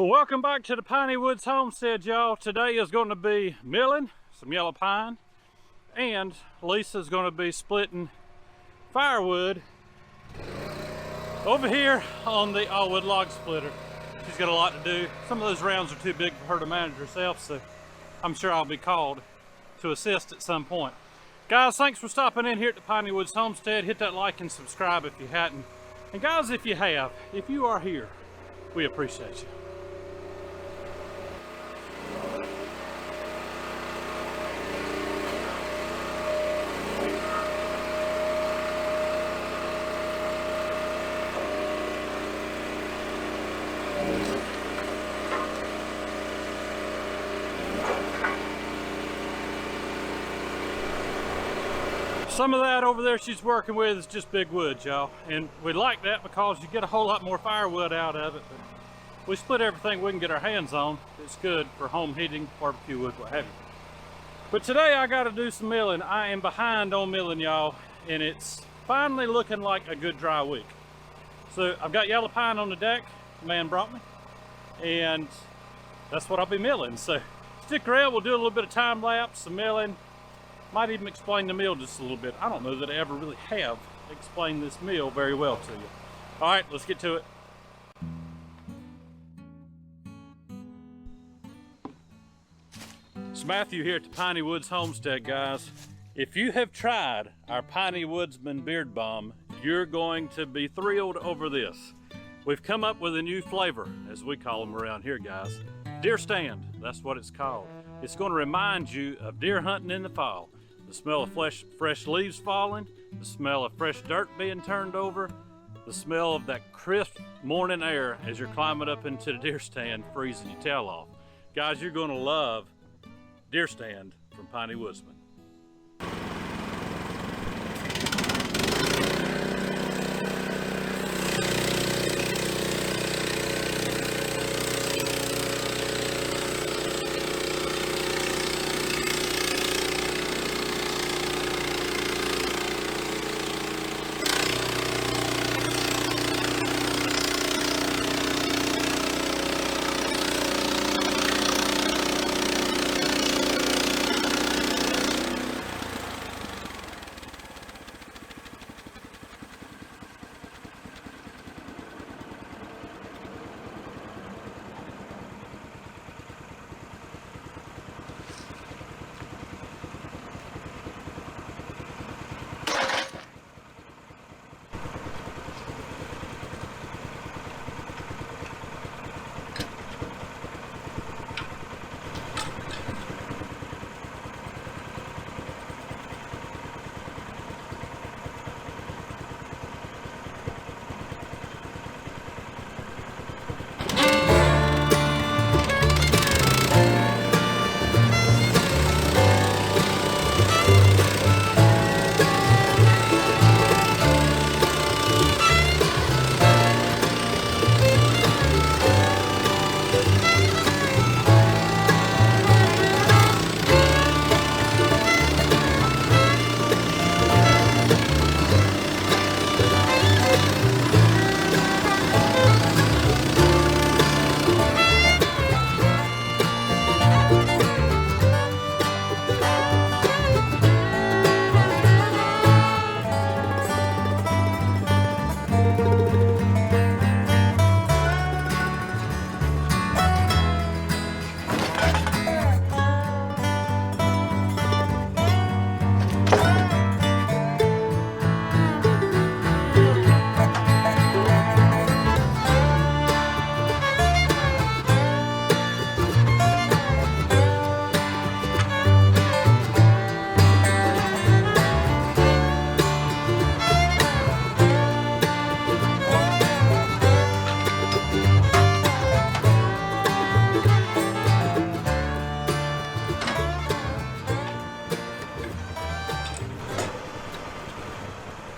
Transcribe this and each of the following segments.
Well, welcome back to the Piney Woods Homestead, y'all. Today is going to be milling some yellow pine, and Lisa's going to be splitting firewood over here on the all-wood log splitter. She's got a lot to do. Some of those rounds are too big for her to manage herself, so I'm sure I'll be called to assist at some point. Guys, thanks for stopping in here at the Piney Woods Homestead. Hit that like and subscribe if you hadn't. And guys, if you have, if you are here, we appreciate you. Some of that over there she's working with is just big wood, y'all. And we like that because you get a whole lot more firewood out of it. But we split everything we can get our hands on. It's good for home heating, barbecue wood, what have you. But today I got to do some milling. I am behind on milling, y'all. And it's finally looking like a good dry week. So I've got yellow pine on the deck. The man brought me. And that's what I'll be milling. So stick around. We'll do a little bit of time lapse, some milling. Might even explain the mill just a little bit. I don't know that I ever really have explained this mill very well to you. All right, let's get to it. It's Matthew here at the Piney Woods Homestead, guys. If you have tried our Piney Woodsman Beard Balm, you're going to be thrilled over this. We've come up with a new flavor, as we call them around here, guys. Deer stand, that's what it's called. It's going to remind you of deer hunting in the fall. The smell of fresh leaves falling, the smell of fresh dirt being turned over, the smell of that crisp morning air as you're climbing up into the deer stand, freezing your tail off. Guys, you're going to love Deer Stand from Piney Woodsman.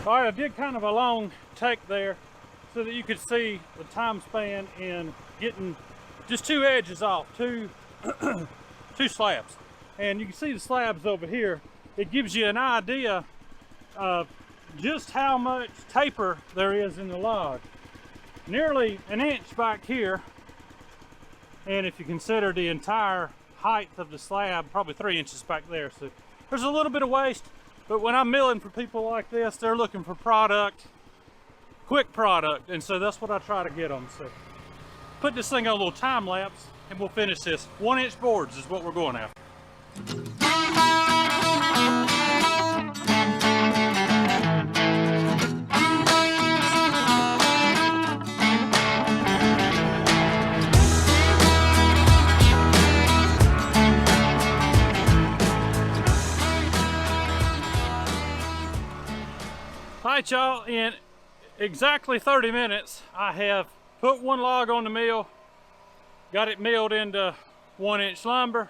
All right, I did kind of a long take there so that you could see the time span in getting just two edges off, two slabs. And you can see the slabs over here. It gives you an idea of just how much taper there is in the log. Nearly an inch back here And if you consider the entire height of the slab, probably 3 inches back there. So there's a little bit of waste, but when I'm milling for people like this, they're looking for product, quick product, and so that's what I try to get them. So put this thing on a little time lapse and we'll finish this. 1-inch boards is what we're going after. Alright y'all, in exactly 30 minutes I have put one log on the mill, got it milled into 1-inch lumber,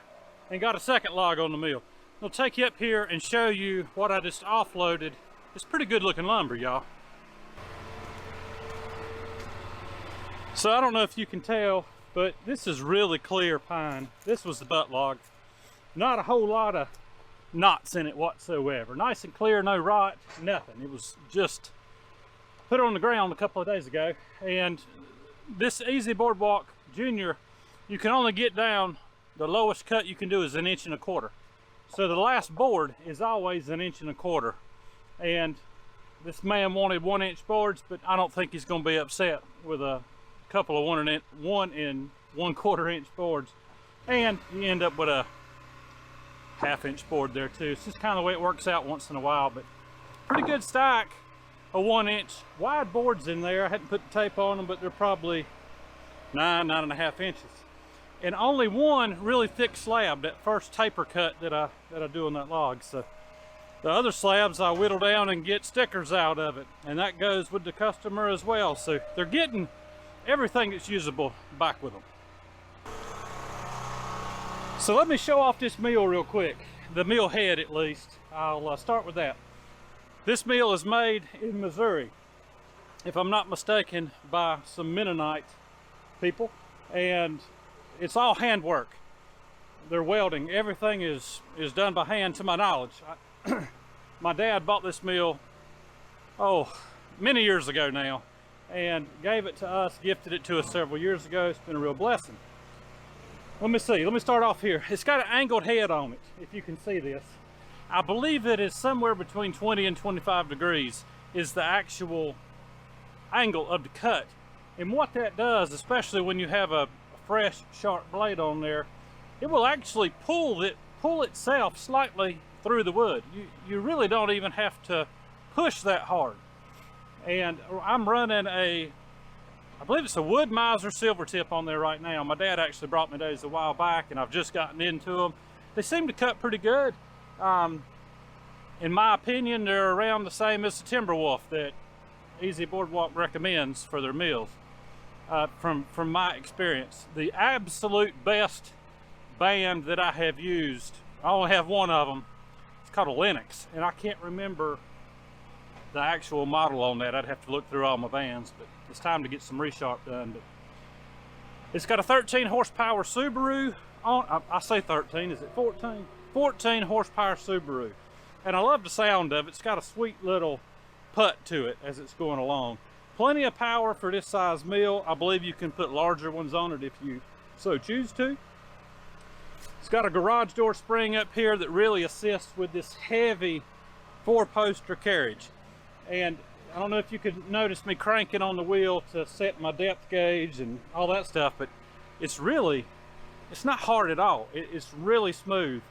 and got a second log on the mill. I'll take you up here and show you what I just offloaded. It's pretty good looking lumber, y'all. So I don't know if you can tell, but this is really clear pine. This was the butt log. Not a whole lot of knots in it whatsoever. Nice and clear, no rot, nothing. It was just put on the ground a couple of days ago. And this EZ Boardwalk Jr, you can only get down, the lowest cut you can do is 1.25 inches. So the last board is always 1.25 inches. And this man wanted 1-inch boards, but I don't think he's going to be upset with a couple of 1 and 1/4 inch boards. And you end up with a 1/2 inch board there too. It's just kind of the way it works out once in a while, but pretty good stack of 1-inch wide boards in there. I hadn't put the tape on them, but they're probably 9.5 inches. And only one really thick slab, that first taper cut that I do on that log. So the other slabs I whittle down and get stickers out of it, and that goes with the customer as well. So they're getting everything that's usable back with them. So let me show off this mill real quick, the mill head at least. I'll start with that. This mill is made in Missouri, if I'm not mistaken, by some Mennonite people, and it's all handwork. They're welding. Everything is done by hand to my knowledge. My dad bought this mill, many years ago now, and gave it to us, gifted it to us several years ago. It's been a real blessing. Let me see, let me start off here. It's got an angled head on it, if you can see this. I believe it is somewhere between 20 and 25 degrees is the actual angle of the cut. And what that does, especially when you have a fresh, sharp blade on there, it will actually pull itself slightly through the wood. You really don't even have to push that hard. And I'm running I believe it's a Wood Miser silver tip on there right now. My dad actually brought me those a while back, and I've just gotten into them. They seem to cut pretty good. In my opinion, they're around the same as the Timberwolf that EZ Boardwalk recommends for their mills. From my experience, the absolute best band that I have used, I only have one of them. It's called a Lennox, and I can't remember the actual model on that. I'd have to look through all my bands, but it's time to get some resharp done. But it's got a 13 horsepower Subaru on. I say 13, is it 14? 14 horsepower Subaru, and I love the sound of it. It's got a sweet little putt to it as it's going along. Plenty of power for this size mill. I believe you can put larger ones on it if you so choose to. It's got a garage door spring up here that really assists with this heavy 4-poster carriage. And I don't know if you could notice me cranking on the wheel to set my depth gauge and all that stuff, but it's not hard at all. It's really smooth.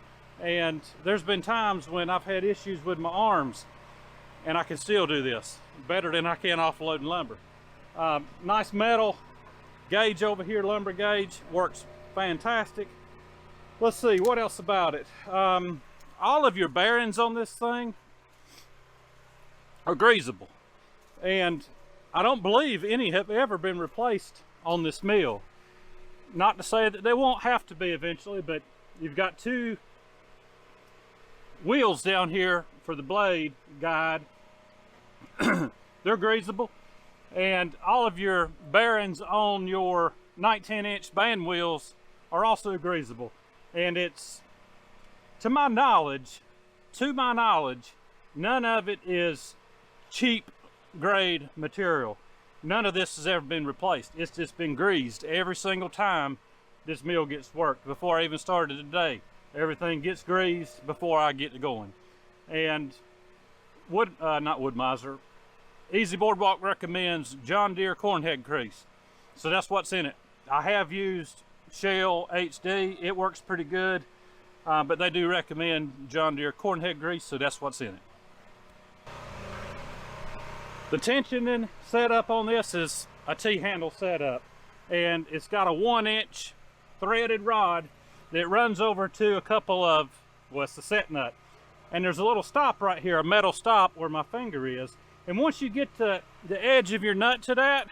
And there's been times when I've had issues with my arms, and I can still do this better than I can offloading lumber. Nice metal gauge over here, lumber gauge, works fantastic. Let's see, what else about it? All of your bearings on this thing are greasable, and I don't believe any have ever been replaced on this mill. Not to say that they won't have to be eventually, but you've got 2 wheels down here for the blade guide. They're greasable, and all of your bearings on your 19-inch band wheels are also greasable. And it's, to my knowledge, none of it is cheap grade material. None of this has ever been replaced. It's just been greased every single time this mill gets worked. Before I even started today, everything gets greased before I get to going. And not Wood-Mizer, EZ Boardwalk recommends John Deere cornhead grease. So that's what's in it. I have used Shell HD, it works pretty good, but they do recommend John Deere cornhead grease, so that's what's in it. The tensioning setup on this is a T-handle setup, and it's got a 1-inch threaded rod that runs over to a couple of, well, it's the set nut. And there's a little stop right here, a metal stop where my finger is. And once you get to the edge of your nut to that,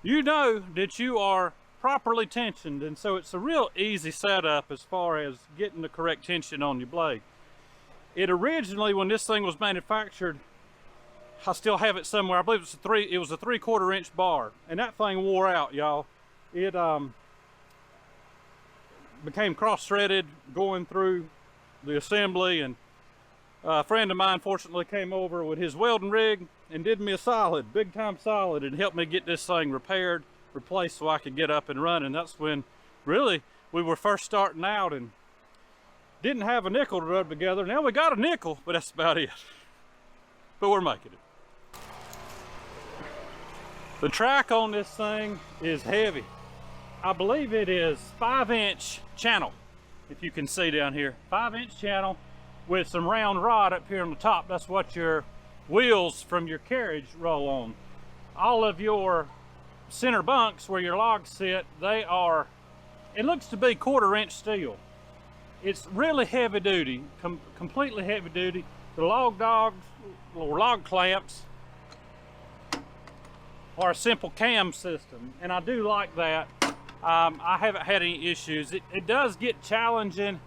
you know that you are properly tensioned. And so it's a real easy setup as far as getting the correct tension on your blade. It originally, when this thing was manufactured, I still have it somewhere. I believe it was a 3/4 inch bar, and that thing wore out, y'all. It became cross-threaded going through the assembly, and a friend of mine fortunately came over with his welding rig and did me a solid, big time solid, and helped me get this thing repaired, replaced, so I could get up and run. And that's when really we were first starting out and didn't have a nickel to rub together. Now we got a nickel, but that's about it. But we're making it. The track on this thing is heavy. I believe it is 5-inch channel, if you can see down here. 5-inch channel with some round rod up here on the top. That's what your wheels from your carriage roll on. All of your center bunks where your logs sit, they are, it looks to be 1/4 inch steel. It's really heavy duty, completely heavy duty. The log dogs, or log clamps, are a simple cam system, and I do like that. I haven't had any issues. It does get challenging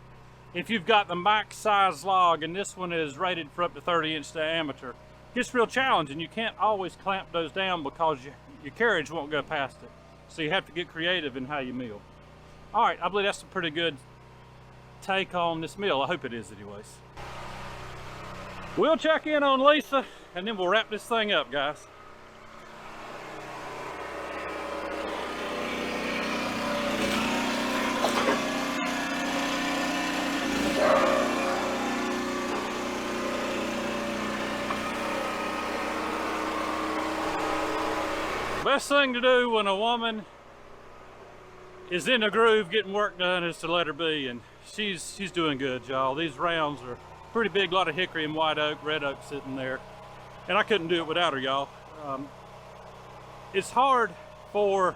if you've got the max size log, and this one is rated for up to 30-inch diameter. It gets real challenging. You can't always clamp those down because your carriage won't go past it. So you have to get creative in how you mill. All right, I believe that's a pretty good take on this mill. I hope it is anyways. We'll check in on Lisa, and then we'll wrap this thing up, guys. Best thing to do when a woman is in a groove getting work done is to let her be, and she's doing good, y'all. These rounds are pretty big, a lot of hickory and white oak, red oak sitting there, and I couldn't do it without her, y'all. It's hard for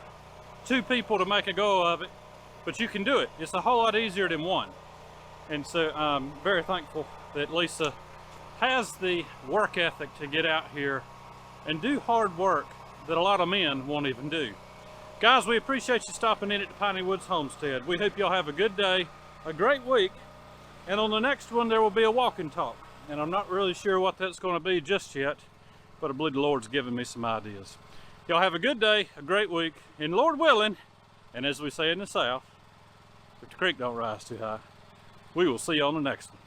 2 people to make a go of it, but you can do it. It's a whole lot easier than one. And so I'm very thankful that Lisa has the work ethic to get out here and do hard work that a lot of men won't even do. Guys, we appreciate you stopping in at the Piney Woods Homestead. We hope y'all have a good day, a great week, and on the next one there will be a walk and talk. And I'm not really sure what that's going to be just yet, but I believe the Lord's given me some ideas. Y'all have a good day, a great week, and Lord willing, and as we say in the South, if the creek don't rise too high, we will see you on the next one.